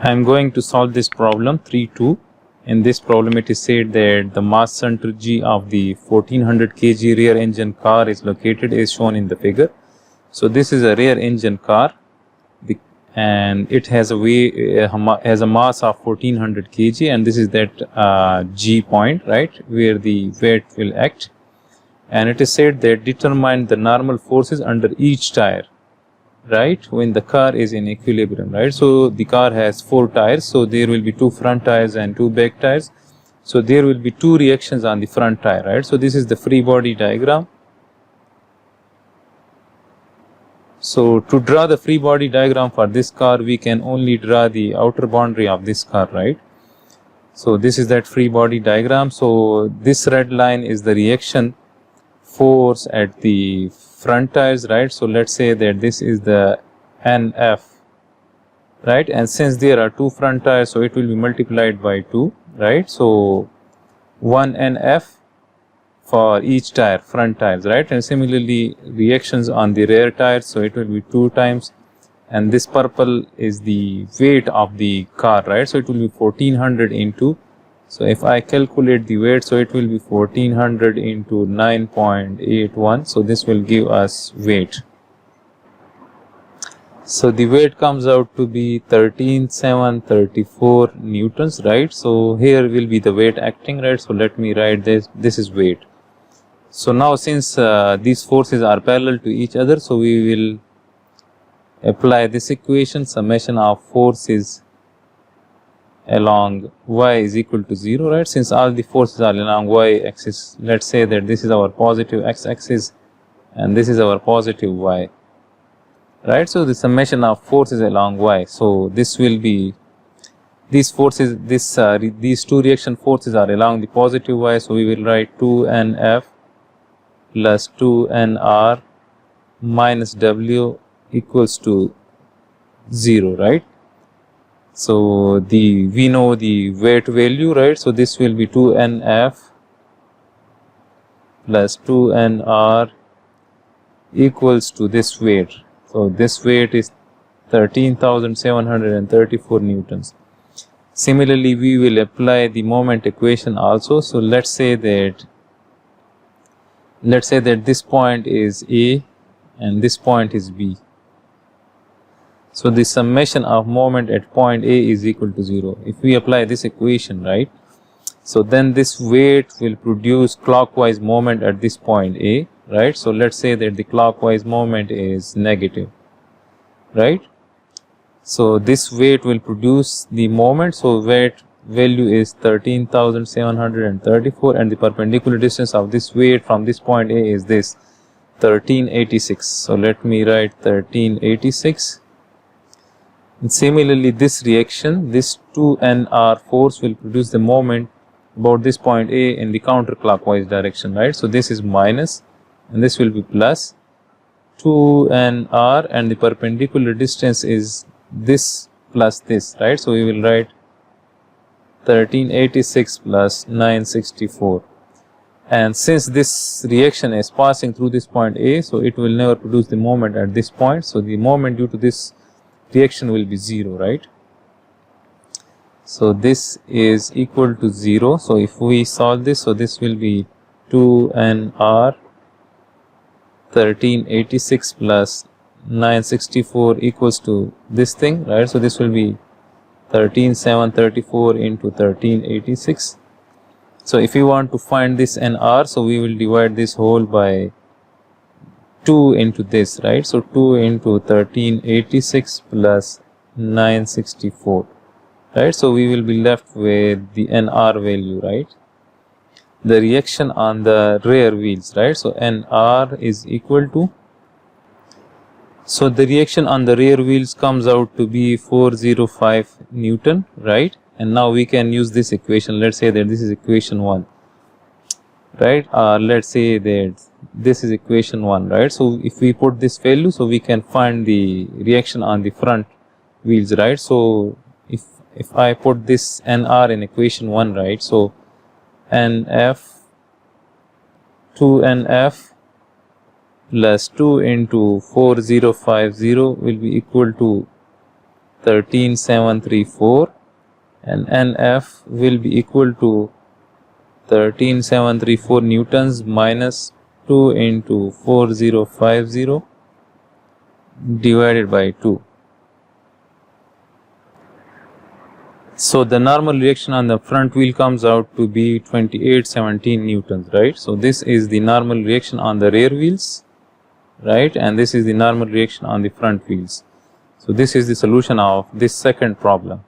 I am going to solve this problem 3.2. In this problem it is said that the mass center G of the 1400 kg rear engine car is located as shown in the figure. So this is a rear engine car and it has a mass of 1400 kg, and this is that G point, right, where the weight will act. And it is said that determine the normal forces under each tire, right, when the car is in equilibrium, right. So the car has 4 tires, so there will be 2 front tires and 2 back tires. So there will be 2 reactions on the front tire, right. So this is the free body diagram. So to draw the free body diagram for this car, we can only draw the outer boundary of this car, right. So this is that free body diagram. So this red line is the reaction force at the front tires, right. So let's say that this is the NF, right, and since there are 2 front tires, so it will be multiplied by 2, right. So 1 NF for each tire, front tires, right. And similarly reactions on the rear tires, so it will be 2 times, and this purple is the weight of the car, right. So it will be 1400 into, so if I calculate the weight, so it will be 1400 into 9.81. So this will give us weight. So the weight comes out to be 13,734 newtons, right. So here will be the weight acting, right. So let me write this. This is weight. So now since these forces are parallel to each other, so we will apply this equation. Summation of forces along y is equal to 0, right. Since all the forces are along y axis, let's say that this is our positive x axis and this is our positive y, right. So the summation of forces along y, so this will be these forces, these 2 reaction forces are along the positive y, so we will write 2NF plus 2NR minus W equals to 0, right. So we know the weight value, right. So this will be 2NF plus 2NR equals to this weight. So this weight is 13,734 newtons. Similarly, we will apply the moment equation also. So let's say that this point is A and this point is B. So the summation of moment at point A is equal to 0. If we apply this equation, right, so then this weight will produce clockwise moment at this point A, right. So let's say that the clockwise moment is negative, right. So this weight will produce the moment. So weight value is 13,734, and the perpendicular distance of this weight from this point A is this 1386. So let me write 1386. And similarly, this reaction, this 2NR force will produce the moment about this point A in the counterclockwise direction, right. So this is minus and this will be plus 2NR, and the perpendicular distance is this plus this, right. So we will write 1386 plus 964, and since this reaction is passing through this point A, so it will never produce the moment at this point. So the moment due to this reaction will be 0, right. So this is equal to 0. So if we solve this, so this will be 2NR 1386 plus 964 equals to this thing, right. So this will be 13,734 into 1386. So if we want to find this NR, so we will divide this whole by 2 into this, right. So 2 into 1386 plus 964, right. So we will be left with the NR value, right, the reaction on the rear wheels, right. So NR is equal to, so the reaction on the rear wheels comes out to be 405 Newton, right. And now we can use this equation. Let's say that this is equation 1, right, let's say that this is equation 1, right. So if we put this value, so we can find the reaction on the front wheels, right. So if I put this NR in equation 1, right, so NF 2NF plus 2 into 4050 will be equal to 13734 and NF will be equal to 13734 newtons minus 2 into 4050 divided by 2. So the normal reaction on the front wheel comes out to be 2817 newtons, right? So this is the normal reaction on the rear wheels, right? And this is the normal reaction on the front wheels. So this is the solution of this second problem.